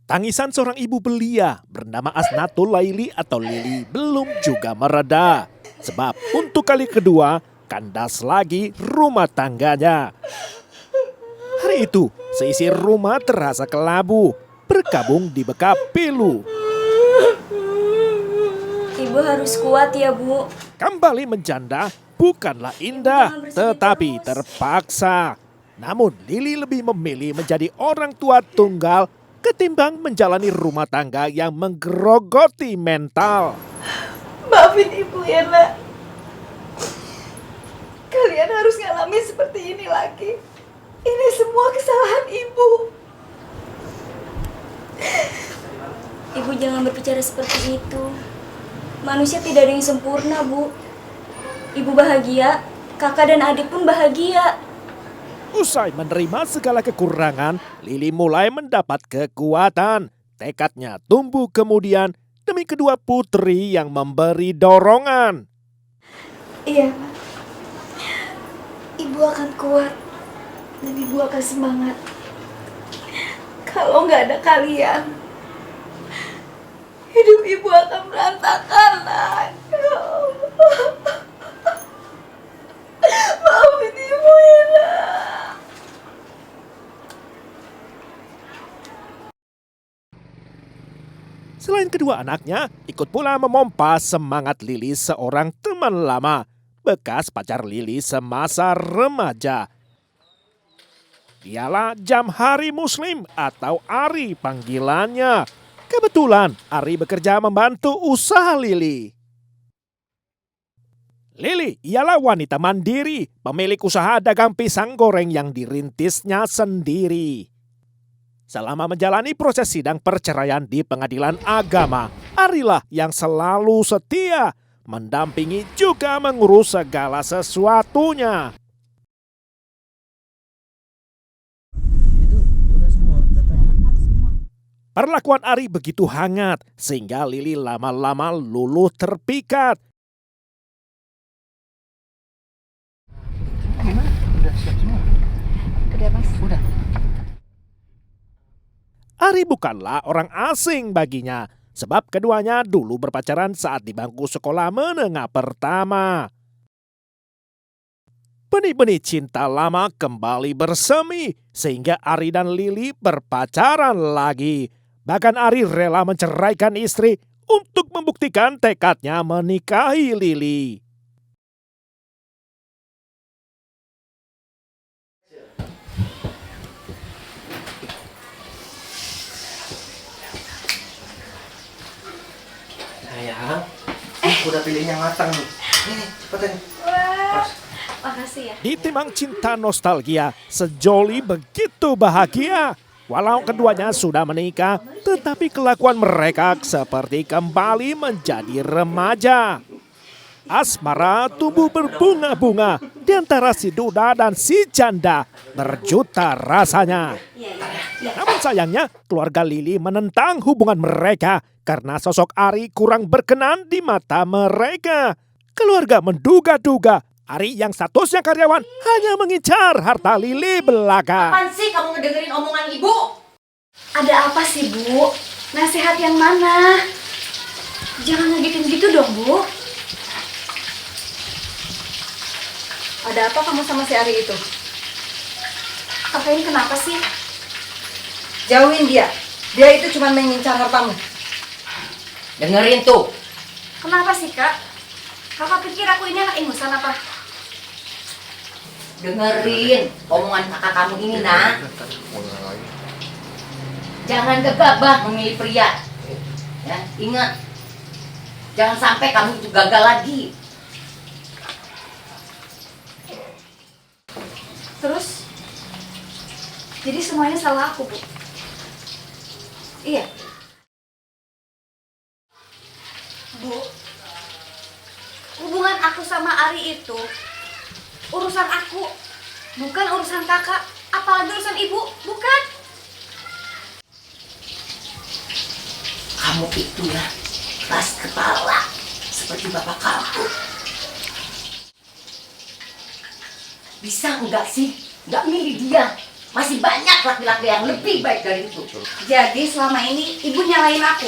Tangisan seorang ibu belia bernama Asnatul Laili atau Lili belum juga mereda. Sebab untuk kali kedua, kandas lagi rumah tangganya. Hari itu, seisi rumah terasa kelabu, berkabung di bekap pilu. Ibu harus kuat ya, Bu. Kembali menjanda bukanlah indah, tetapi terpaksa. Namun Lili lebih memilih menjadi orang tua tunggal ketimbang menjalani rumah tangga yang menggerogoti mental. Maafin ibu ya nak. Kalian harus ngalamin seperti ini lagi. Ini semua kesalahan ibu. Ibu jangan berbicara seperti itu. Manusia tidak ada yang sempurna, Bu. Ibu bahagia, kakak dan adik pun bahagia. Usai menerima segala kekurangan, Lili mulai mendapat kekuatan. Tekadnya tumbuh kemudian demi kedua putri yang memberi dorongan. Iya, Pak. Ibu akan kuat dan ibu akan semangat. Kalau nggak ada kalian, hidup ibu akan berantakan, nak. Ya Allah. Maafin ibu ya, nak. Selain kedua anaknya, ikut pula memompa semangat Lili seorang teman lama, bekas pacar Lili semasa remaja. Dialah Jamhari Muslim atau Ari panggilannya. Kebetulan Ari bekerja membantu usaha Lili. Lili ialah wanita mandiri, pemilik usaha dagang pisang goreng yang dirintisnya sendiri. Selama menjalani proses sidang perceraian di pengadilan agama, Arilah yang selalu setia, mendampingi juga mengurus segala sesuatunya. Perlakuan Ari begitu hangat sehingga Lili lama-lama luluh terpikat. Gimana? Udah siap semua? Udah, Mas. Udah. Ari bukanlah orang asing baginya, sebab keduanya dulu berpacaran saat di bangku sekolah menengah pertama. Benih-benih cinta lama kembali bersemi, sehingga Ari dan Lili berpacaran lagi. Bahkan Ari rela menceraikan istri untuk membuktikan tekadnya menikahi Lili. Sayang, udah pilihnya matang nih. Nih, cepetan. Wah, makasih ya. Ditimang cinta nostalgia, sejoli begitu bahagia. Walau keduanya sudah menikah, tetapi kelakuan mereka seperti kembali menjadi remaja. Asmara tumbuh berbunga-bunga di antara si duda dan si janda, berjuta rasanya. Namun sayangnya, keluarga Lili menentang hubungan mereka karena sosok Ari kurang berkenan di mata mereka. Keluarga menduga-duga Ari yang statusnya karyawan hanya mengincar harta Lili belaka. Apaan sih kamu ngedengerin omongan ibu? Ada apa sih, Bu? Nasihat yang mana? Jangan ngagetin gitu dong, Bu. Ada apa kamu sama si Ari itu? Kakak ini kenapa sih? Jauhin dia. Dia itu cuma mengincar hartamu. Dengerin tuh. Kenapa sih, Kak? Kakak pikir aku ini anak ingusan apa? Dengerin omongan kakak kamu ini, nak. Jangan gegabah memilih pria. Ya, ingat. Jangan sampai kamu itu gagal lagi. Terus? Jadi semuanya salah aku, Bu? Iya. Bu, hubungan aku sama Ari itu urusan aku, bukan urusan kakak, apalagi urusan ibu, bukan? Kamu itu ya keras kepala seperti bapak kamu. Bisa enggak sih? Enggak milih dia. Masih banyak laki-laki yang lebih baik dari itu. Jadi selama ini ibu nyalain aku?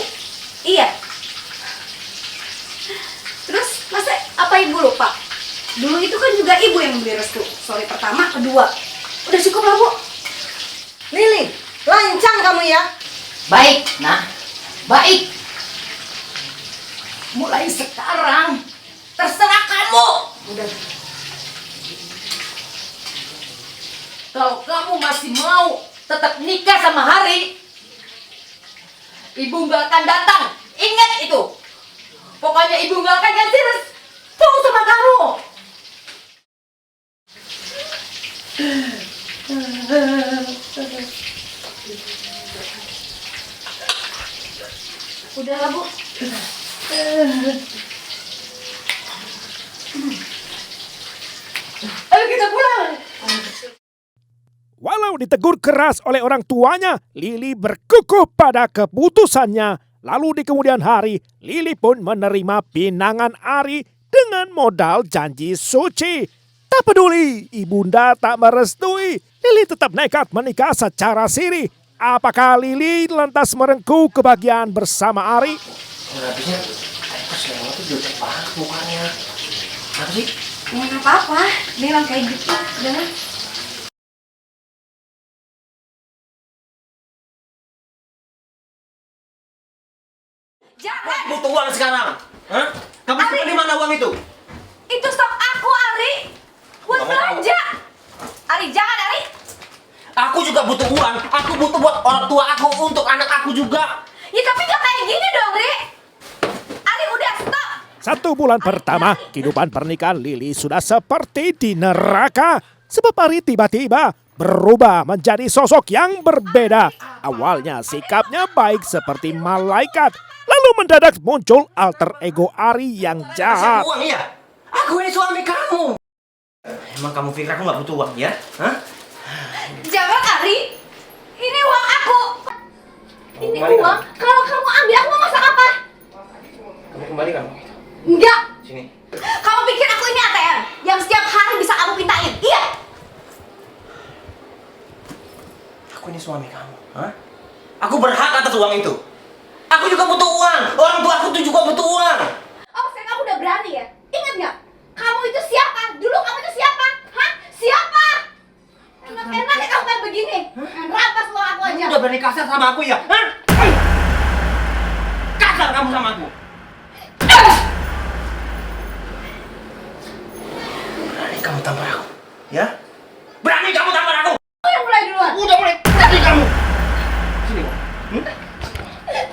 Iya. Terus masa apa ibu lupa? Dulu itu kan juga ibu yang beli restu. Sorry pertama, kedua. Udah cukup lah bu. Lili, lancang kamu ya. Baik, nah, baik. Mulai sekarang, terserah kamu. Udah. Kalau kamu masih mau tetap nikah sama Hari, ibu nggak akan datang. Ingat itu. Pokoknya ibu nggak akan ganti restu sama kamu. Udah lah bu. Ayo kita pulang. Walau ditegur keras oleh orang tuanya, Lili berkukuh pada keputusannya. Lalu di kemudian hari, Lili pun menerima pinangan Ari dengan modal janji suci. Tak peduli, ibunda tak merestui, Lili tetap nekat menikah secara siri. Apakah Lili lantas merengkuh kebahagiaan bersama Ari? Habisnya, pas lewat tuh jutek banget mukanya. Apa sih? Ya nggak apa-apa. Bilang kayak gitu. Udah. Jangan. Butuh uang sekarang. Hah? Kamu simpen di mana uang itu? Itu stok aku, Ari. Buat Kamu belanja. Ari, jangan, Ari. Aku juga butuh uang. Aku butuh buat orang tua aku, untuk anak aku juga. Ya tapi nggak kayak gini dong, Ri. Ari, udah stop. 1 bulan pertama, kehidupan pernikahan Lili sudah seperti di neraka. Sebab Ari tiba-tiba berubah menjadi sosok yang berbeda. Awalnya sikapnya baik seperti malaikat. Lalu mendadak muncul alter ego Ari yang jahat. Kasih uang iya? Aku ini suami kamu. Emang kamu pikir aku nggak butuh uang ya? Hah? Jangan, Ari. Ini uang aku. Ini Kembalikan. uang. Kalau kamu ambil, aku mau masak apa? Kamu kembalikan. Enggak. Sini. Kamu pikir aku ini ATM yang setiap hari bisa kamu pintain? Iya. Aku ini suami kamu. Hah? Aku berhak atas uang itu. Aku juga butuh uang. Orang tua aku tuh juga butuh uang. Oh, saya kamu udah berani ya? Ingat nggak? Kamu itu siapa? Dulu kamu itu siapa? Hah? Siapa? Enak-enak ya kamu kayak begini. Rampas uang aku aja. Kamu udah berani kasar sama aku ya? Hah? Kasar kamu sama aku. Berani kamu tampar aku, ya? Berani kamu tampar aku. Kamu yang mulai duluan. Udah mulai berani kamu. Sini, uang.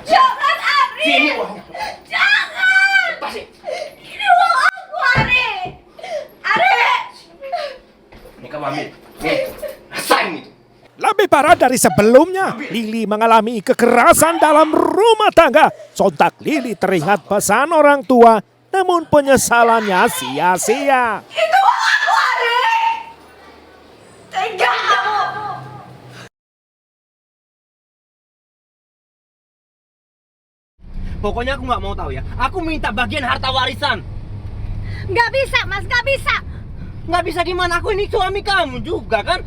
Jangan, Ari. Sini uangnya. Jangan. Lepasin. Ini uang aku, Ari. Ari. Ini kamu ambil. Nih, rasain itu. Lebih parah dari sebelumnya, Lili mengalami kekerasan dalam rumah tangga. Sontak Lili teringat pesan orang tua, namun penyesalannya sia-sia. Itu uang aku, Ari. Tega kamu. Pokoknya aku nggak mau tahu ya. Aku minta bagian harta warisan. Nggak bisa, Mas. Nggak bisa. Nggak bisa gimana? Aku ini suami kamu juga kan?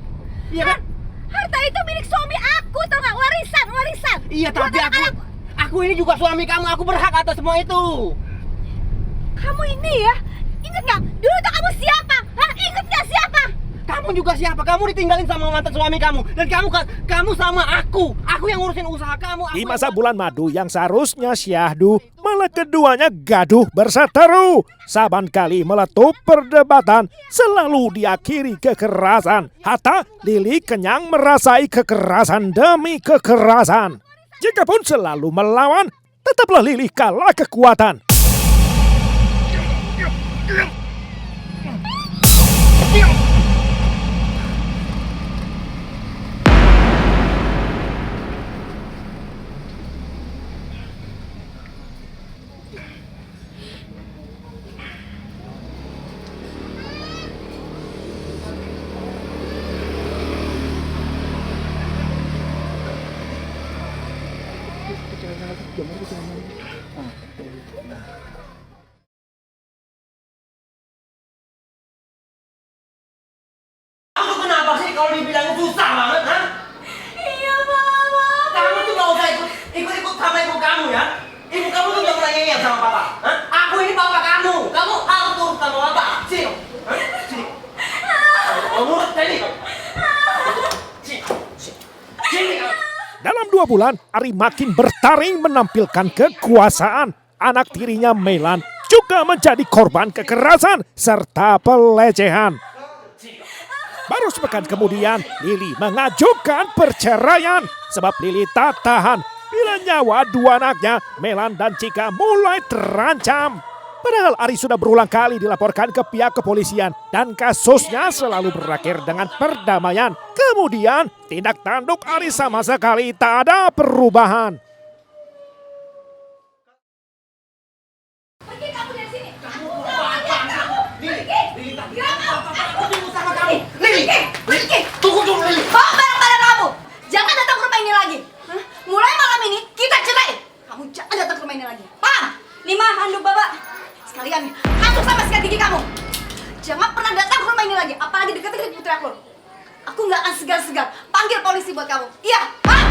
Iya kan? Harta itu milik suami aku, tau nggak? Warisan, warisan. Iya, Buat tapi anak-anak. aku ini juga suami kamu. Aku berhak atas semua itu. Kamu ini ya, inget nggak? Dulu tuh kamu siapa? Hah? Inget nggak siapa? Kamu juga siapa? Kamu ditinggalin sama mantan suami kamu. Dan kamu sama aku. Aku yang ngurusin usaha kamu. Di masa bulan madu yang seharusnya syahdu, malah keduanya gaduh berseteru. Saban kali meletup perdebatan, selalu diakhiri kekerasan. Hatta Lili kenyang merasai kekerasan demi kekerasan. Jikapun selalu melawan, tetaplah Lili kalah kekuatan. Aku kenapa sih kalau dibilangin susah banget, ha? Dalam 2 bulan, Ari makin bertaring menampilkan kekuasaan. Anak tirinya Melan juga menjadi korban kekerasan serta pelecehan. Baru sepekan kemudian, Lili mengajukan perceraian sebab Lili tak tahan bila nyawa 2 anaknya, Melan dan Cika, mulai terancam. Padahal Ari sudah berulang kali dilaporkan ke pihak kepolisian dan kasusnya selalu berakhir dengan perdamaian. Kemudian, tindak tanduk Ari sama sekali tak ada perubahan. Pergi kamu dari sini. Kamu pergi. Pergi. Tunggu dulu, Lili. Bawa barang-barang kamu. Jangan datang ke rumah ini lagi. Hah? Mulai malam ini kita cerai. Kamu jangan datang ke rumah ini lagi. Paham? Lima handuk bapak. Sekalian nih, masuk sama sikat gigi kamu. Jangan pernah datang ke rumah ini lagi, apalagi deket-deket putri aku. Aku nggak akan segan-segan panggil polisi buat kamu. Iya, paham?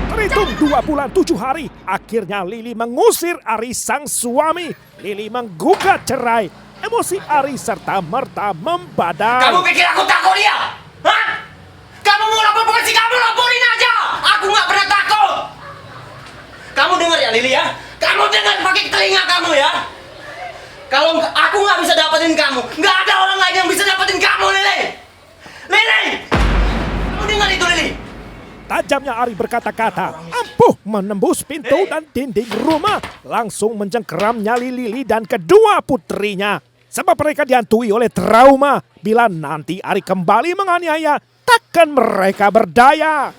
Terhitung 2 bulan 7 hari, akhirnya Lili mengusir Ari sang suami. Lili menggugat cerai. Emosi Ari serta merta membadai. Kamu pikir aku takut dia? Hah? Kamu mau lapor polisi, kamu laporin aja. Aku nggak pernah takut. Kamu dengar ya, Lili ya? Kamu dengar pakai telinga kamu ya? Kalau aku nggak bisa dapetin kamu, nggak ada orang lain yang bisa dapetin kamu, Lili. Lili, kamu dengar itu, Lili? Tajamnya Ari berkata-kata, ampuh menembus pintu dan dinding rumah. Langsung mencengkeram nyali Lili dan kedua putrinya. Sebab mereka dihantui oleh trauma. Bila nanti Ari kembali menganiaya, takkan mereka berdaya.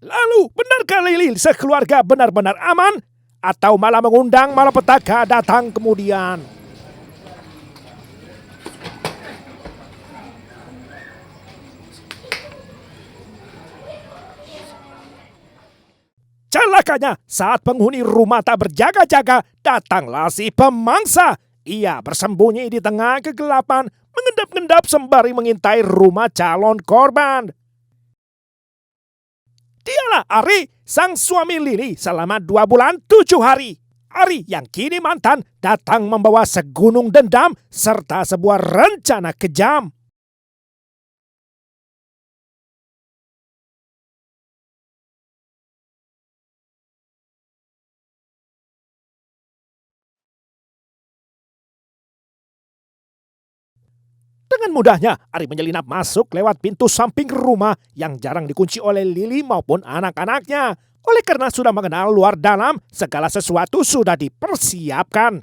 Lalu, benarkah Lili sekeluarga benar-benar aman? Atau malah mengundang malapetaka datang kemudian? Celakanya, saat penghuni rumah tak berjaga-jaga, datanglah si pemangsa. Ia bersembunyi di tengah kegelapan, mengendap-endap sembari mengintai rumah calon korban. Dialah Ari, sang suami Lili selama 2 bulan 7 hari. Ari yang kini mantan datang membawa segunung dendam serta sebuah rencana kejam. Dengan mudahnya, Ari menyelinap masuk lewat pintu samping rumah yang jarang dikunci oleh Lili maupun anak-anaknya. Oleh karena sudah mengenal luar dalam, segala sesuatu sudah dipersiapkan.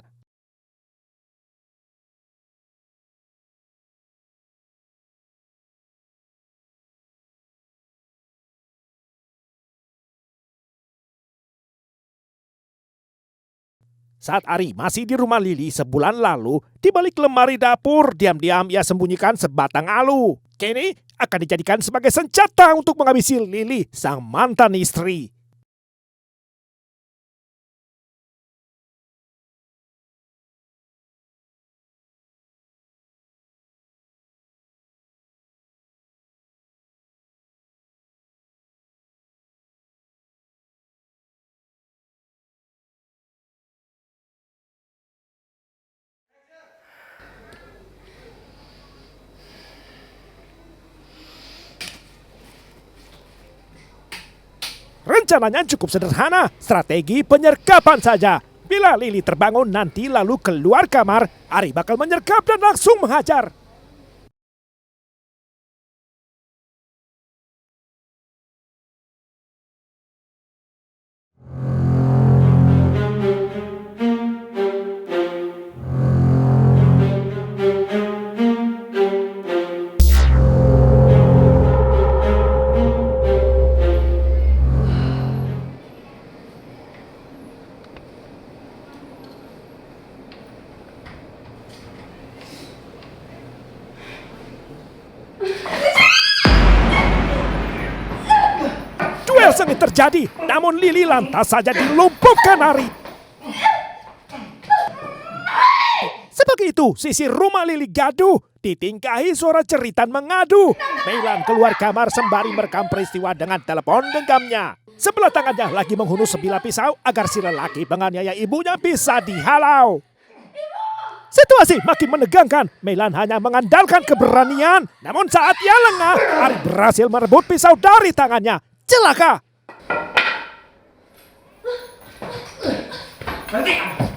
Saat Ari masih di rumah Lili sebulan lalu, di balik lemari dapur, diam-diam ia sembunyikan sebatang alu. Kini akan dijadikan sebagai senjata untuk menghabisi Lili, sang mantan istri. Rencananya cukup sederhana, strategi penyergapan saja. Bila Lili terbangun nanti lalu keluar kamar, Ari bakal menyergap dan langsung menghajar. Duel sengit terjadi, namun Lili lantas saja dilumpuhkan Ari. Sebagai itu itu sisi rumah Lili gaduh, ditingkahi suara jeritan mengadu. Meilan keluar kamar sembari merekam peristiwa dengan telepon genggamnya. Sebelah tangannya lagi menghunus sebilah pisau agar si lelaki penganiaya ibunya bisa dihalau. Situasi makin menegangkan. Meilan hanya mengandalkan keberanian. Namun saat ia lengah, Ari berhasil merebut pisau dari tangannya. Celaka! Nanti.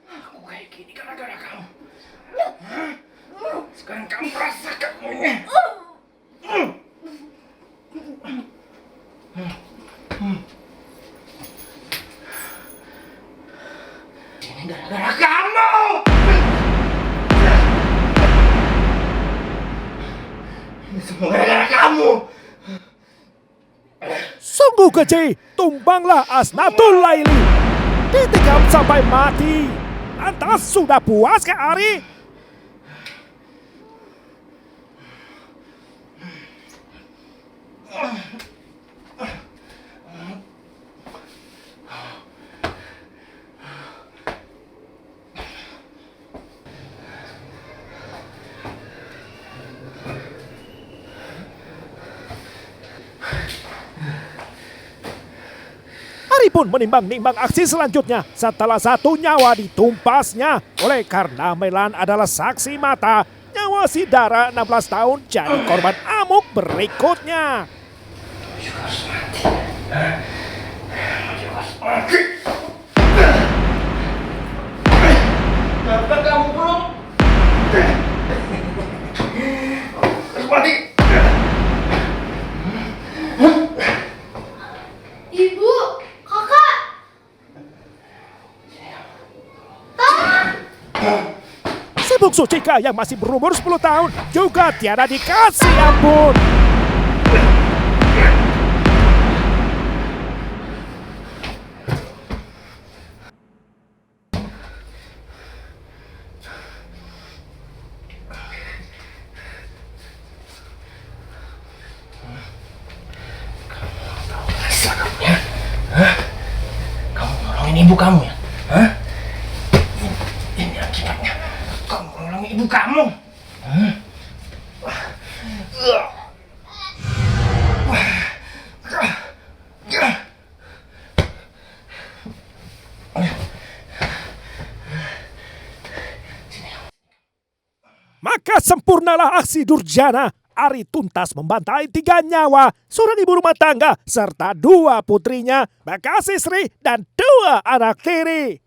Aku kayak gini gara-gara kamu. Sekarang kamu rasakan semuanya. Ini gara-gara kamu. Ini semua gara-gara kamu. Sungguh keji, tumbanglah Asnatul Laili. Ditikam sampai mati. Lantas sudah puas ke Ari? Ari pun menimbang-nimbang aksi selanjutnya setelah satu nyawa ditumpasnya. Oleh karena Meilan adalah saksi mata, nyawa si Dara 16 tahun jadi korban amuk berikutnya. Kenapa kamu belum? Harus mati. Ibu, kakak. Si bungsu Cika yang masih berumur 10 tahun juga tiada dikasih ampun. Kamu nolongin ibu kamu ya? Hah? Ini akibatnya. Kamu nolongin ibu kamu. Hah? Maka sempurnalah aksi durjana. Ari tuntas membantai 3 nyawa, seorang ibu rumah tangga, serta 2 putrinya, bekas istri, dan 2 anak tiri.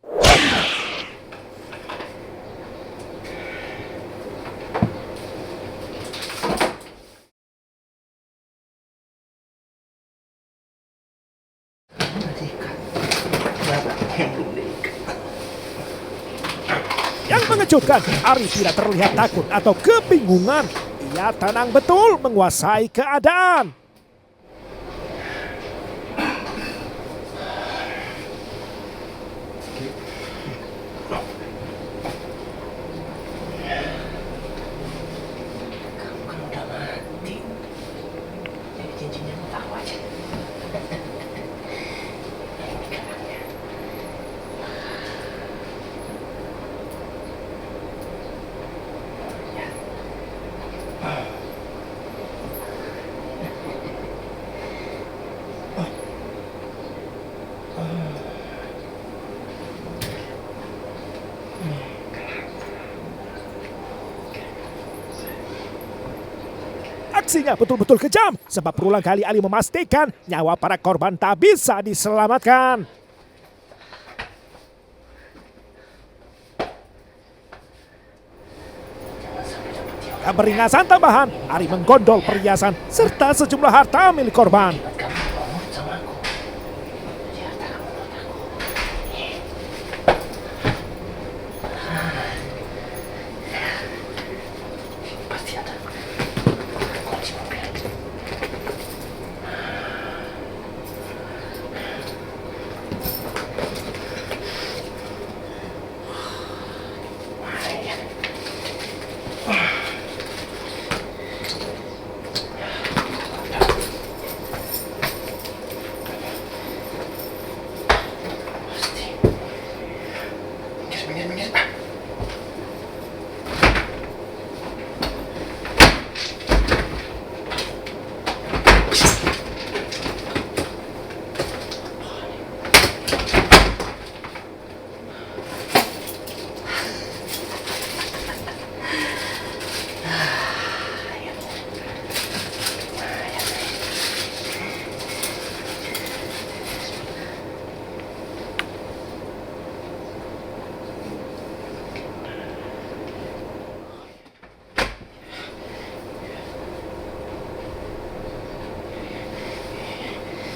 Yang mengejutkan, Ari tidak terlihat takut atau kebingungan. Ia tenang betul menguasai keadaan. Kamu kan udah mati. Jadi cincinnya mau tahu aja. Ini kenangnya. Aksinya betul-betul kejam sebab berulang kali Ali memastikan nyawa para korban tak bisa diselamatkan. Beringasan tambahan, Ari menggondol perhiasan serta sejumlah harta milik korban. Kamu ngomong sama aku. Jadi harta kamu buat aku. Pasti ada kunci mobil.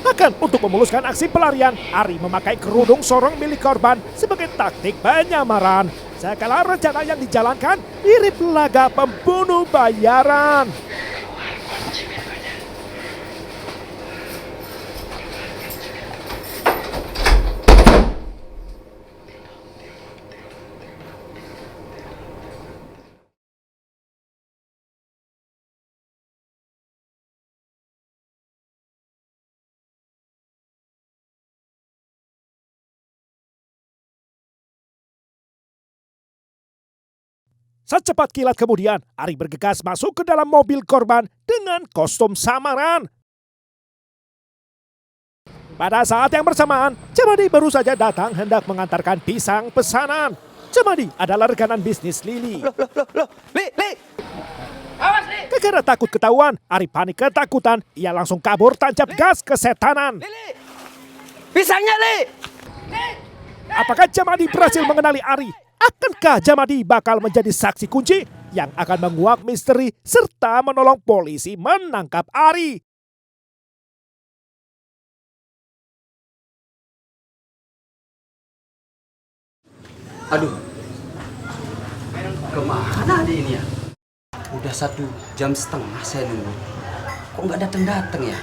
Bahkan untuk memuluskan aksi pelarian, Ari memakai kerudung sorong milik korban sebagai taktik penyamaran. Segala rencana yang dijalankan mirip laga pembunuh bayaran. Secepat kilat kemudian, Ari bergegas masuk ke dalam mobil korban dengan kostum samaran. Pada saat yang bersamaan, Jamadi baru saja datang hendak mengantarkan pisang pesanan. Jamadi adalah rekanan bisnis Lili. Li! Awas, Li! Karena takut ketahuan, Ari panik ketakutan. Ia langsung kabur tancap gas kesetanan. Li! Pisangnya, Li! Apakah Jamadi berhasil mengenali Ari? Akankah Jamadi bakal menjadi saksi kunci yang akan menguak misteri serta menolong polisi menangkap Ari? Aduh, kemana dia ini ya? Udah 1,5 jam saya nunggu. Kok nggak datang-datang ya?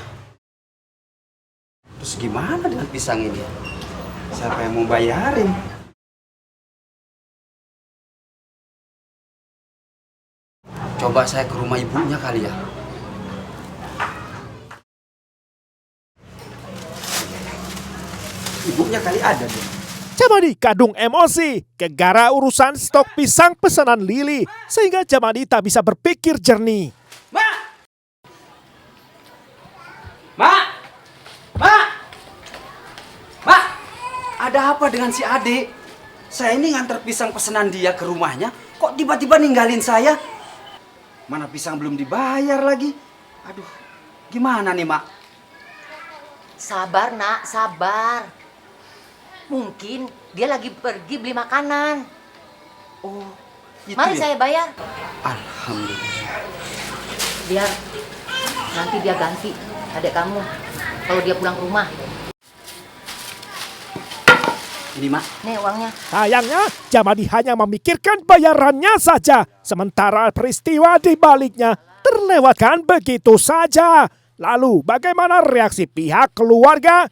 Terus gimana dengan pisang ini? Siapa yang mau bayarin? Coba saya ke rumah ibunya kali ya. Ibunya kali ada deh. Jamadi kadung emosi gegara urusan stok pisang pesanan Lili sehingga Jamadi tak bisa berpikir jernih. Mak! Mak! Mak! Mak! Ada apa dengan si adik? Saya ini nganter pisang pesanan dia ke rumahnya, kok tiba-tiba ninggalin saya? Mana pisang belum dibayar lagi? Aduh, gimana nih, Mak? Sabar, Nak, sabar. Mungkin dia lagi pergi beli makanan. Oh, itu Mari ya? saya bayar. Alhamdulillah. Biar nanti dia ganti adik kamu kalau dia pulang ke rumah. Ini, Mak. Nih uangnya. Sayangnya, Jamadi hanya memikirkan bayarannya saja, sementara peristiwa di baliknya terlewatkan begitu saja. Lalu, bagaimana reaksi pihak keluarga?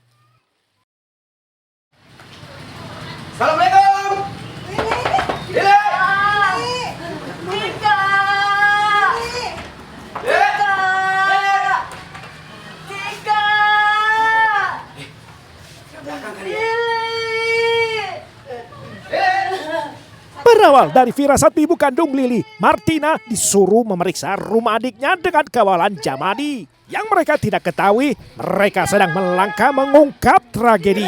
Assalamualaikum. Lili. Berawal dari firasat ibu kandung Lili, Martina disuruh memeriksa rumah adiknya dengan kawalan Jamadi. Yang mereka tidak ketahui, mereka sedang melangkah mengungkap tragedi.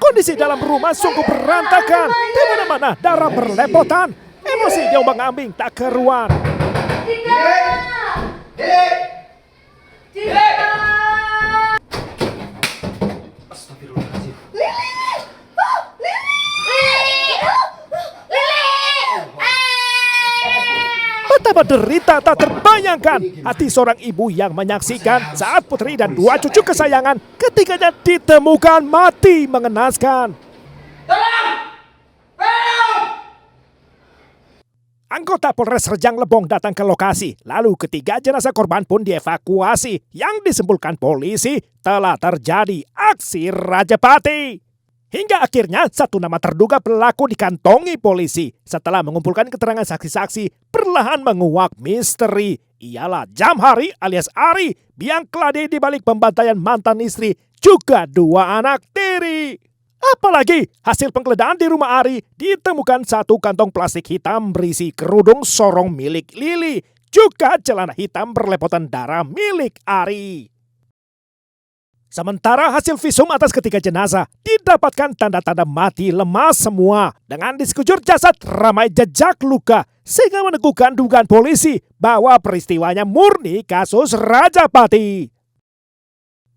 Kondisi dalam rumah sungguh berantakan. Di mana-mana darah berlepotan. Emosi diombang-ambing tak keruan. Astagfirullahaladzim. Betapa derita tak terbayangkan hati seorang ibu yang menyaksikan saat putri dan dua cucu kesayangan ketiganya ditemukan mati mengenaskan. Anggota Polres Rejang Lebong datang ke lokasi, lalu ketiga jenazah korban pun dievakuasi. Yang disimpulkan polisi telah terjadi aksi Rajapati. Hingga akhirnya satu nama terduga pelaku dikantongi polisi. Setelah mengumpulkan keterangan saksi-saksi, perlahan menguak misteri. Ialah Jamhari alias Ari, biang keladi di balik pembantaian mantan istri, juga dua anak tiri. Apalagi hasil penggeledahan di rumah Ari ditemukan satu kantong plastik hitam berisi kerudung sorong milik Lili, juga celana hitam berlepotan darah milik Ari. Sementara hasil visum atas ketiga jenazah didapatkan tanda-tanda mati lemas semua. Dengan di sekujur jasad ramai jejak luka sehingga meneguhkan dugaan polisi bahwa peristiwanya murni kasus Rajapati.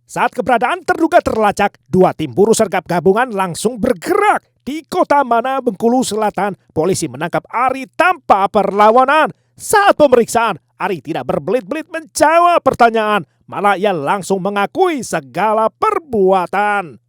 Saat keberadaan terduga terlacak, 2 tim buru sergap gabungan langsung bergerak. Di Kota Mana, Bengkulu Selatan, polisi menangkap Ari tanpa perlawanan. Saat pemeriksaan, Ari tidak berbelit-belit menjawab pertanyaan, malah ia langsung mengakui segala perbuatan.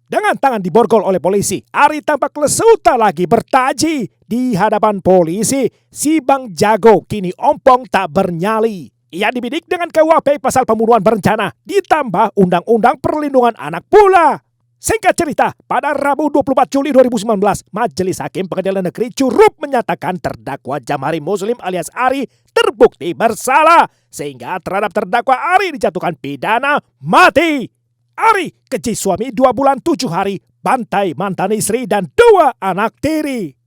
Dengan tangan diborgol oleh polisi, Ari tampak lesu tak lagi bertaji. Di hadapan polisi, si Bang Jago kini ompong tak bernyali. Ia dibidik dengan KUHP pasal pembunuhan berencana, ditambah Undang-Undang Perlindungan Anak pula. Singkat cerita, pada Rabu 24 Juli 2019, Majelis Hakim Pengadilan Negeri Curup menyatakan terdakwa Jamhari Muslim alias Ari terbukti bersalah, sehingga terhadap terdakwa Ari dijatuhkan pidana mati. Ari, keji suami 2 bulan 7 hari, bantai mantan istri dan 2 anak tiri.